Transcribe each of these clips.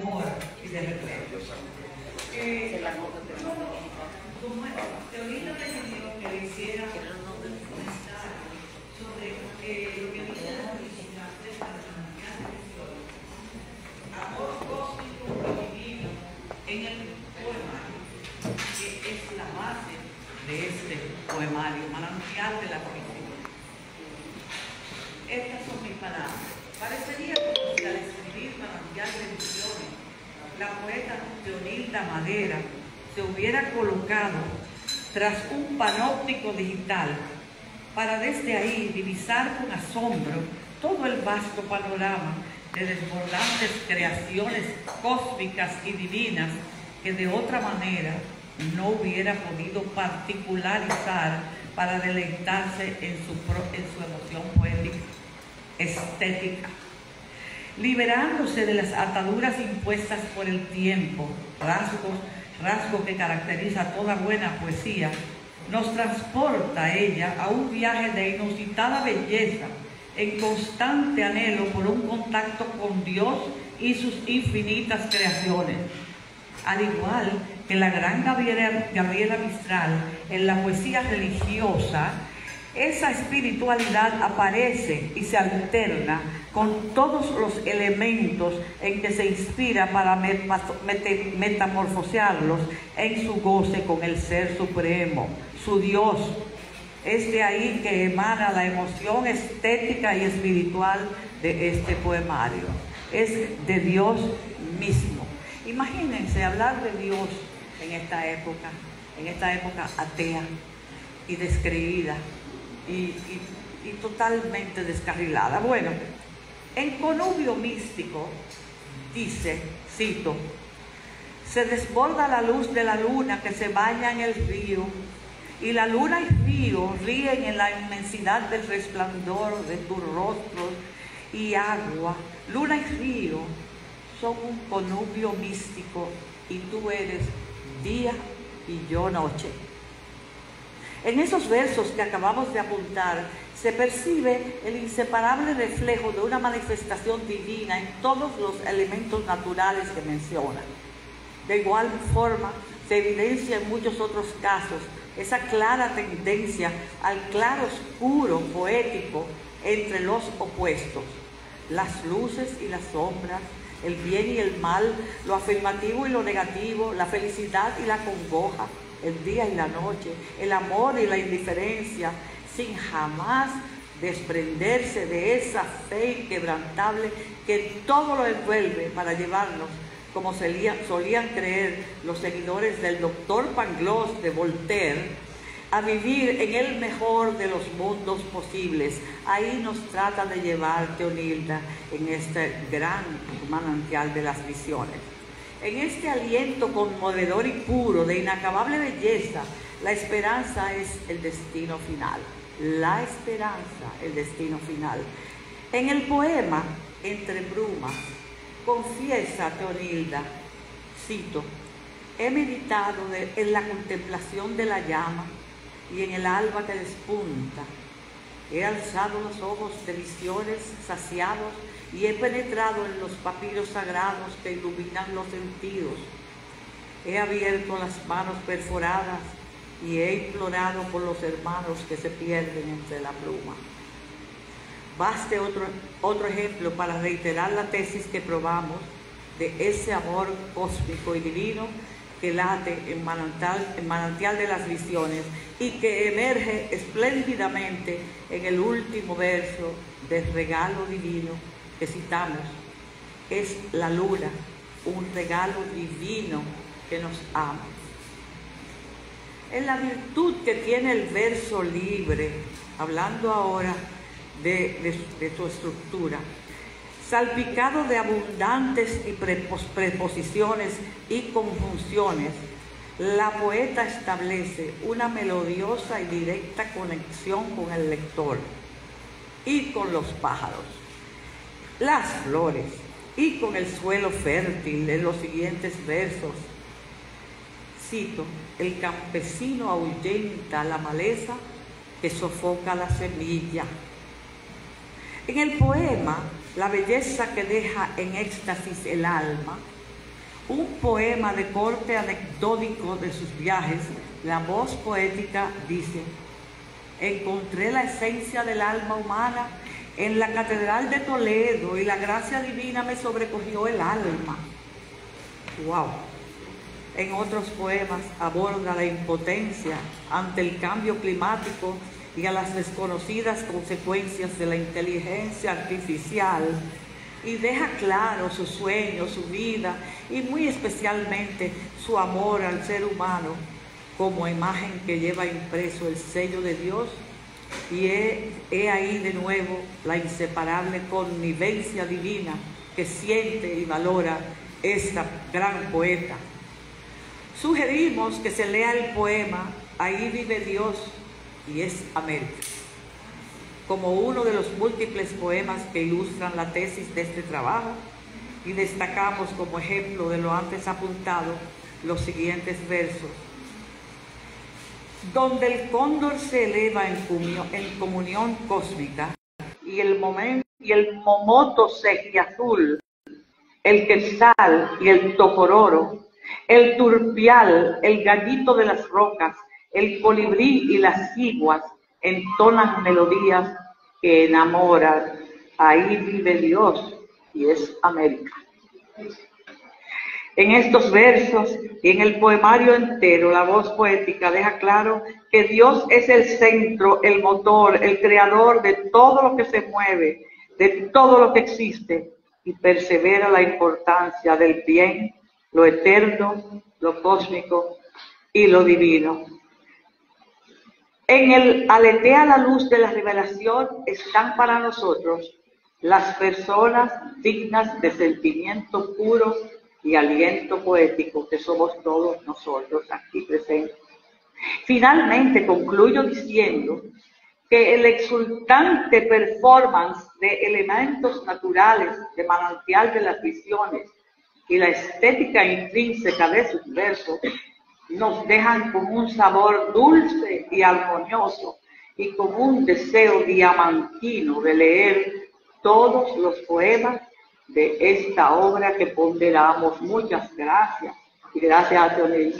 amor y de reflejo. Como Teodita me pidió que le hiciera un comentario sobre lo que dice la original de la amor cósmico y divino en el poemario, que es la base de este poemario, manantial de la poesía. Estas son mis palabras. Parecería como si al escribir Manantial de Visiones, la poeta Teonilda Madera se hubiera colocado tras un panóptico digital para desde ahí divisar con asombro todo el vasto panorama de desbordantes creaciones cósmicas y divinas que de otra manera no hubiera podido particularizar para deleitarse en su emoción poética, estética, liberándose de las ataduras impuestas por el tiempo, rasgo que caracteriza toda buena poesía. Nos transporta ella a un viaje de inusitada belleza, en constante anhelo por un contacto con Dios y sus infinitas creaciones. Al igual que la gran Gabriela Mistral en la poesía religiosa, esa espiritualidad aparece y se alterna con todos los elementos en que se inspira para metamorfosearlos en su goce con el Ser Supremo, su Dios. Es de ahí que emana la emoción estética y espiritual de este poemario. Es de Dios mismo. Imagínense hablar de Dios en esta época atea y descreída y totalmente descarrilada. Bueno, en Connubio Místico dice, cito: se desborda la luz de la luna que se baña en el río, y la luna y río ríen en la inmensidad del resplandor de tus rostros y agua. Luna y río son un connubio místico y tú eres día y yo noche. En esos versos que acabamos de apuntar se percibe el inseparable reflejo de una manifestación divina en todos los elementos naturales que menciona. De igual forma, se evidencia en muchos otros casos esa clara tendencia al claro oscuro poético entre los opuestos, las luces y las sombras, el bien y el mal, lo afirmativo y lo negativo, la felicidad y la congoja, el día y la noche, el amor y la indiferencia, sin jamás desprenderse de esa fe inquebrantable que todo lo envuelve para llevarnos, como solían creer los seguidores del doctor Pangloss de Voltaire, a vivir en el mejor de los mundos posibles. Ahí nos trata de llevar Teonilda en este gran manantial de las visiones. En este aliento conmovedor y puro de inacabable belleza, la esperanza es el destino final. La esperanza, el destino final. En el poema Entre Brumas, confiesa Teonilda, cito: he meditado en la contemplación de la llama y en el alba que despunta. He alzado los ojos de visiones saciados y he penetrado en los papiros sagrados que iluminan los sentidos. He abierto las manos perforadas y he implorado por los hermanos que se pierden entre la pluma. Baste otro ejemplo para reiterar la tesis que probamos de ese amor cósmico y divino que late en manantial de las visiones y que emerge espléndidamente en el último verso del regalo divino que citamos. Es la luna, un regalo divino que nos ama. En la virtud que tiene el verso libre, hablando ahora de su estructura, salpicado de abundantes y preposiciones y conjunciones, la poeta establece una melodiosa y directa conexión con el lector y con los pájaros, las flores y con el suelo fértil en los siguientes versos. Cito: el campesino ahuyenta la maleza que sofoca la semilla. En el poema, la belleza que deja en éxtasis el alma Un poema de corte anecdótico de sus viajes, la voz poética dice: encontré la esencia del alma humana en la Catedral de Toledo y la gracia divina me sobrecogió el alma. ¡Wow! En otros poemas aborda la impotencia ante el cambio climático y a las desconocidas consecuencias de la inteligencia artificial, y deja claro su sueño, su vida y muy especialmente su amor al ser humano como imagen que lleva impreso el sello de Dios. Y he ahí de nuevo la inseparable connivencia divina que siente y valora esta gran poeta. Sugerimos que se lea el poema Ahí vive Dios y es América, como uno de los múltiples poemas que ilustran la tesis de este trabajo, y destacamos como ejemplo de lo antes apuntado los siguientes versos: donde el cóndor se eleva en comunión cósmica, y el momoto sequiazul, el quetzal y el tocororo, el turpial, el gallito de las rocas, el colibrí y las ciguas entonan melodías que enamoran. Ahí vive Dios y es América. En estos versos y en el poemario entero, la voz poética deja claro que Dios es el centro, el motor, el creador de todo lo que se mueve, de todo lo que existe, y persevera la importancia del bien, lo eterno, lo cósmico y lo divino. En el aletea la luz de la revelación están para nosotros las personas dignas de sentimiento puro y aliento poético que somos todos nosotros aquí presentes. Finalmente concluyo diciendo que el exultante performance de elementos naturales de manantial de las visiones y la estética intrínseca de sus versos nos dejan con un sabor dulce y armonioso y con un deseo diamantino de leer todos los poemas de esta obra que ponderamos. Muchas gracias y gracias a Teonel.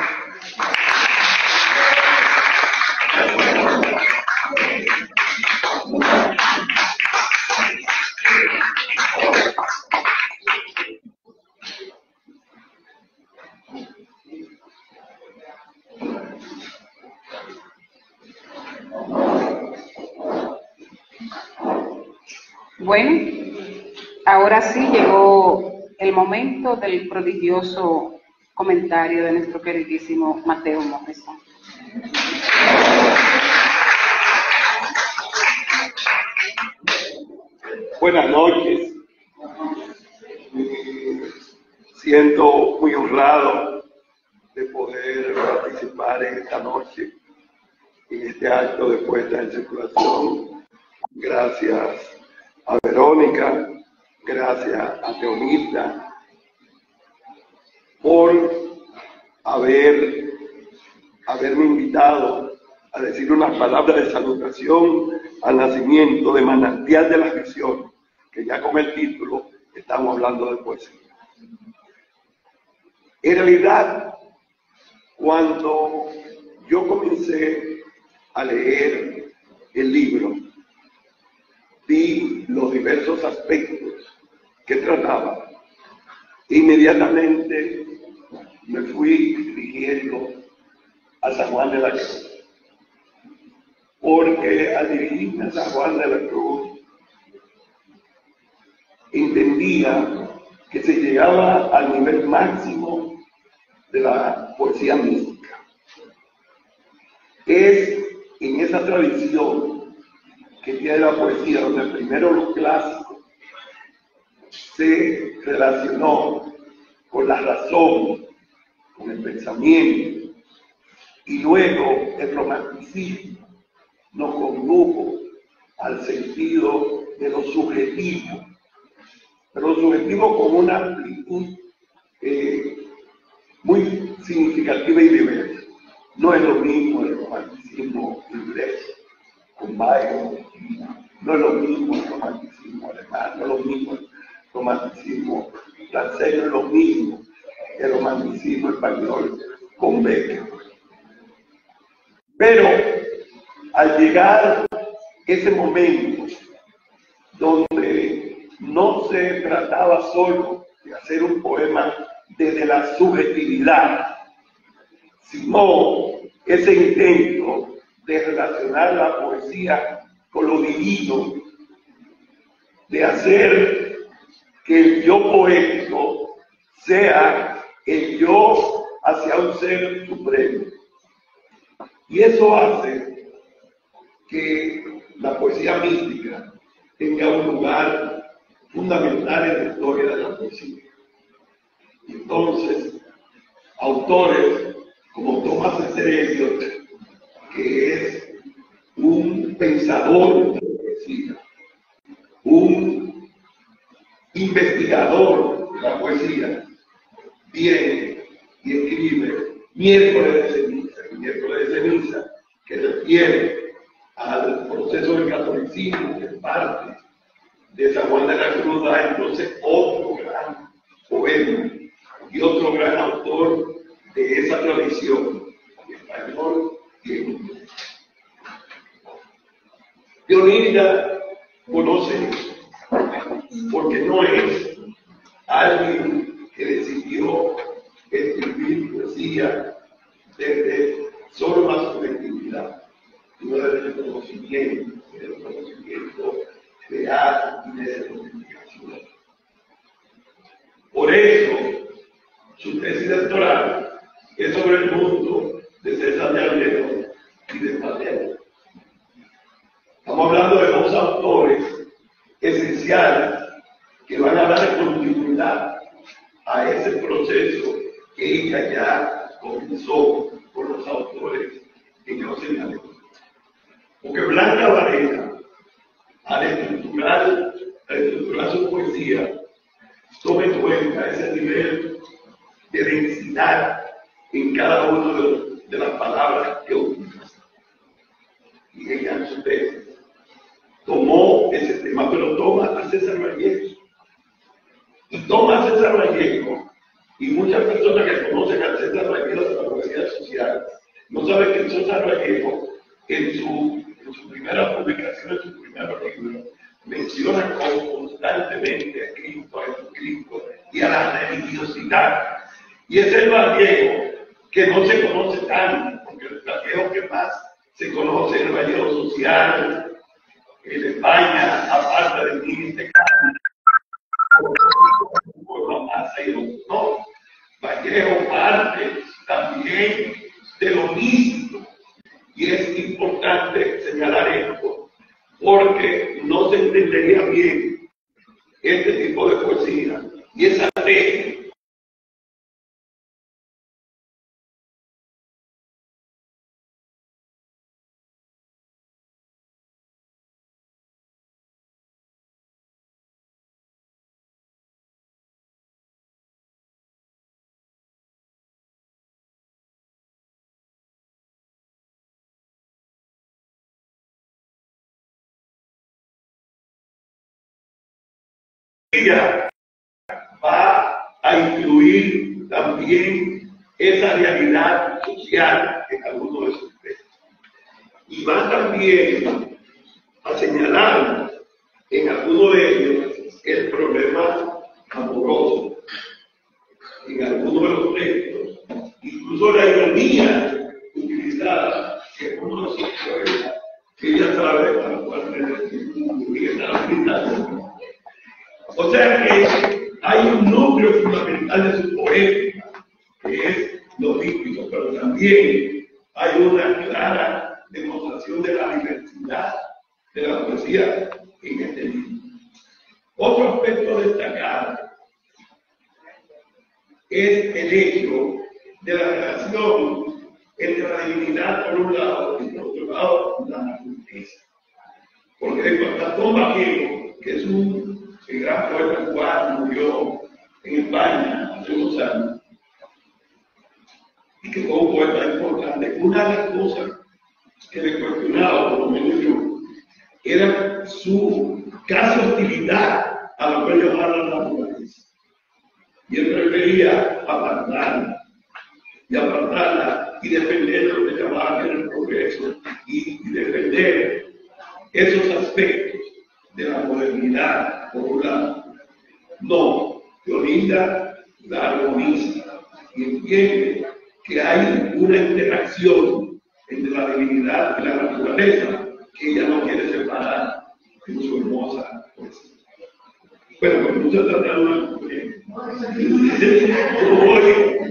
Bueno, ahora sí llegó el momento del prodigioso comentario de nuestro queridísimo Mateo Moctezuma. Buenas noches. Siento muy honrado de poder participar en esta noche, en este acto de puesta en circulación. Gracias a Verónica, gracias a Teonilda por haberme invitado a decir unas palabras de salutación al nacimiento de Manantial de las Visiones, que ya con el título estamos hablando de poesía. En realidad, cuando yo comencé a leer el libro, vi los diversos aspectos que trataba. Inmediatamente me fui dirigiendo a San Juan de la Cruz, porque al dirigirme a San Juan de la Cruz entendía que se llegaba al nivel máximo de la poesía mística. Es en esa tradición que tiene la poesía, donde primero los clásicos se relacionó con la razón, con el pensamiento, y luego el romanticismo nos condujo al sentido de lo subjetivo, pero lo subjetivo con una amplitud muy significativa y diversa. No es lo mismo el romanticismo inglés con Byron, no es lo mismo el romanticismo alemán, no es lo mismo el romanticismo francés, no es lo mismo el romanticismo español con Becker. Pero al llegar ese momento donde no se trataba solo de hacer un poema desde la subjetividad, sino ese intento de relacionar la poesía con lo divino, de hacer que el yo poético sea el yo hacia un ser supremo. Y eso hace que la poesía mística tenga un lugar fundamental en la historia de la poesía. Y entonces, autores como Thomas Eliot, que es un pensador de la poesía, un investigador de la poesía, viene y escribe Miércoles de Ceniza, Miércoles de Ceniza, que refiere al proceso del catolicismo, que es parte de San Juan de la Cruz, entonces otro gran poema y otro gran autor de esa tradición, español y inglés. Leonida conoce eso, porque no es alguien que decidió escribir poesía desde solo la subjetividad, sino desde el conocimiento real y de la investigación. Por eso, su tesis doctoral es sobre el mundo de César de Almeida y de Mateo. Estamos hablando de dos autores esenciales que van a dar continuidad a ese proceso que ella ya comenzó con los autores que yo señalé. Porque Blanca Varela, al estructurar su poesía, toma en cuenta ese nivel de densidad en cada una de las palabras que utiliza. Y ella en su tesis tomó ese tema, pero toma a César Vallejo. Y toma a César Vallejo, y muchas personas que conocen a César Vallejo de la poesía social, no saben que César Vallejo, en su primera publicación, en su primer libro, menciona constantemente a Cristo, a Jesucristo y a la religiosidad. Y es el Vallejo que no se conoce tanto, porque el Vallejo que más se conoce es el Vallejo social, en España, aparte de mí, no, Vallejo parte también de lo mismo. Y es importante señalar esto, porque no se entendería bien este tipo de poesía y esa tesis. Va a incluir también esa realidad social en algunos de sus textos. Y va también a señalar en algunos de ellos el problema amoroso. En algunos de los textos, incluso la ironía utilizada en uno de sus poemas, que ella sabe para cuál o sea que hay un núcleo fundamental de su poética, que es lo místico, pero también hay una clara demostración de la diversidad de la poesía en este libro. Otro aspecto destacado es el hecho de la relación entre la divinidad por un lado y por otro lado la naturaleza. Porque Gastón Bajero, que es un gran poeta cubano, murió en España hace unos años, y que fue un poeta importante, una de las cosas que le cuestionaba, por lo menos yo, era su casi hostilidad a lo que llamaba la naturaleza. Y él prefería apartar y defender lo que llamaban el progreso y defender esos aspectos de la modernidad por un lado. No, Leonida la armoniza y entiende que hay una interacción entre la divinidad y la naturaleza que ella no quiere separar en su hermosa poesía. Bueno, pues muchas gracias.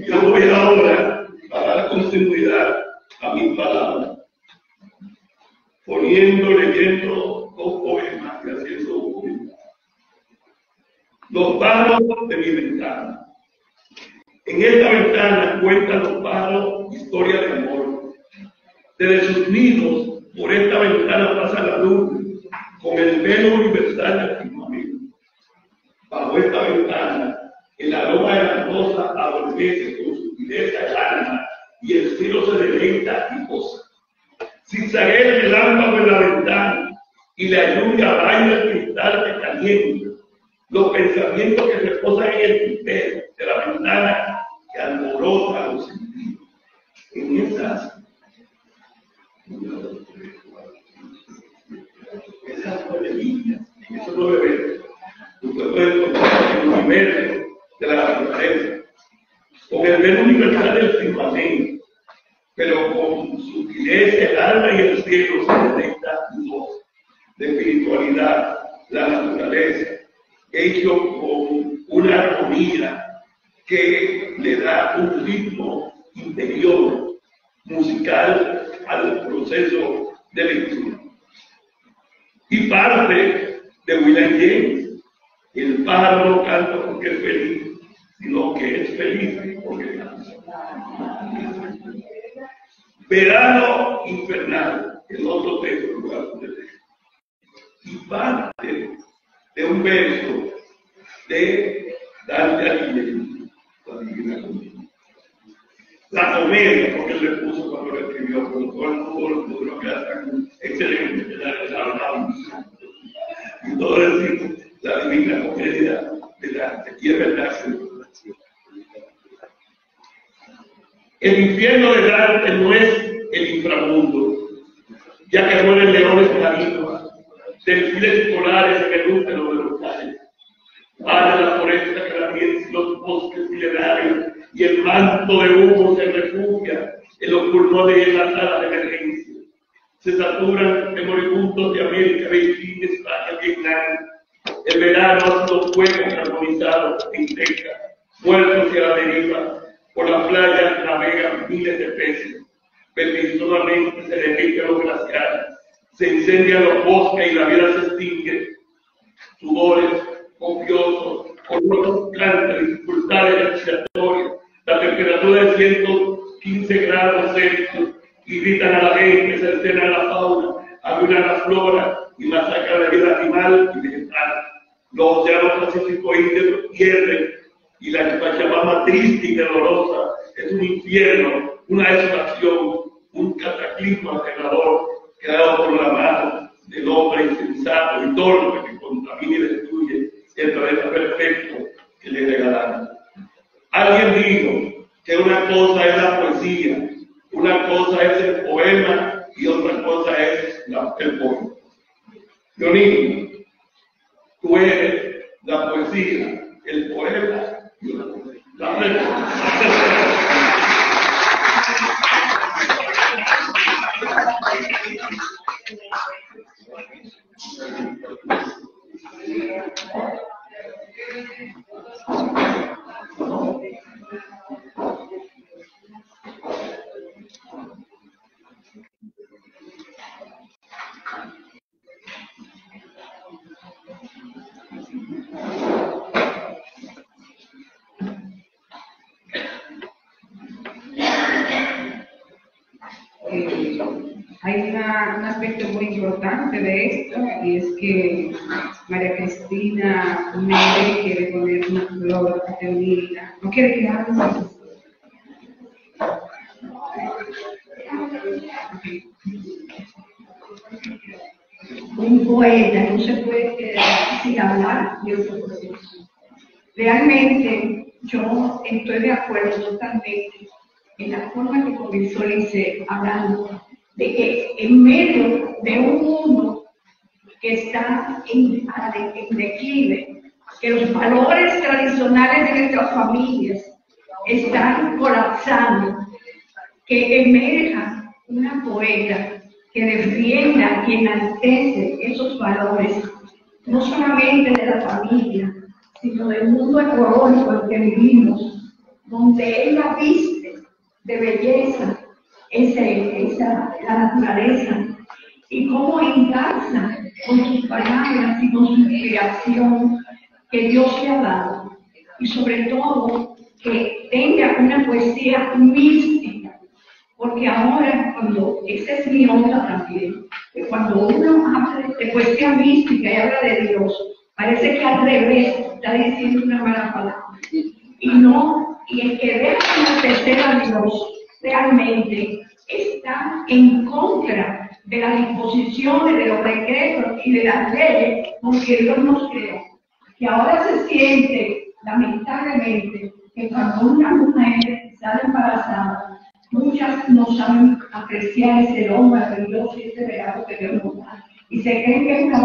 Yo voy ahora a dar continuidad a mi palabra, leyendo dos poemas y haciendo un comentario. Los pájaros de mi ventana. En esta ventana cuentan los pájaros historia de amor. Desde sus nidos, por esta ventana pasa la luz, con el velo universal del firmamento. Bajo esta ventana, el aroma de la rosa adormece con sutileza el alma y el cielo se deleita y goza. Zigzaguea el relámpago en la ventana y la lluvia baila el cristal que calienta. Los pensamientos que reposan en el tintero de la ventana que alborota los sentidos. En esas nueve líneas, en esos 9 versos, usted puede encontrar el universo de la naturaleza, con el velo universal del firmamento, pero con sutileza el alma y el cielo se conectan dos, de espiritualidad, la naturaleza, hecho con una armonía que le da un ritmo interior, musical al proceso de lectura. Y parte de William James, el pájaro no canta porque es feliz, sino que es feliz porque canta. Verano infernal, el otro texto que voy a leer. Y parte de un verso de Dante Alighieri, la Divina Comedia. La comedia, porque él le puso cuando lo escribió, con todo el mundo lo que tan excelente, y todo decir la Divina Comedia de Dante, y es verdad. El infierno de Dante no es el inframundo, ya que mueren leones marinos, delfines polares en el útero de los calles. Vaya la foresta canadiense, los bosques milenarios, y el manto de humo se refugia en los pulmones y en la sala de emergencia. Se saturan de moribundos de América, Beijing, España, Vietnam. El verano ha sido fuego carbonizado en Texas, muertos y a la deriva. Por la playa navegan miles de peces. Vertiginosamente se derriten los glaciares, se incendian los bosques y la vida se extingue. Sudores copiosos, olores picantes, dificultades respiratorias, la temperatura de 115 grados Celsius irritan a la gente, cercenan la fauna, arruinan la flora y masacran la vida animal y vegetal. Los océanos pacíficos hierven y la Pachamama triste y dolorosa es un infierno, una desolación, un cataclismo aterrador creado por la mano del hombre insensato y torpe que contamina y destruye el planeta perfecto que le regalaron. Alguien dijo que una cosa es la poesía, una cosa es el poema y otra cosa es el poema. Leonida, tú eres la poesía, el poema y la poesía. Hay un aspecto muy importante de esto, y es que María Cristina Mere quiere poner una flor a Leonida. No quiere que hables. Un poeta no se puede quedar sin hablar de otro proceso. Realmente yo estoy de acuerdo totalmente en la forma que comenzó Eliseo, hablando de que en medio de un mundo que está en declive, que los valores tradicionales de nuestras familias están colapsando, que emerja una poeta que defienda y enaltece esos valores, no solamente de la familia, sino del mundo ecológico en que vivimos, donde ella viste de belleza la naturaleza, y cómo engarza con sus palabras y con su inspiración que Dios le ha dado, y sobre todo que tenga una poesía mística, porque ahora, cuando esa es mi onda también, que cuando uno habla de poesía mística y habla de Dios, parece que al revés está diciendo una mala palabra, y no, y el que deja enaltecer a Dios realmente está en contra de las disposiciones, de los decretos y de las leyes con que Dios nos creó. Que ahora se siente, lamentablemente, que cuando una mujer sale embarazada, muchas no saben apreciar ese don maravilloso y ese regalo que Dios nos da. Y se creen que es una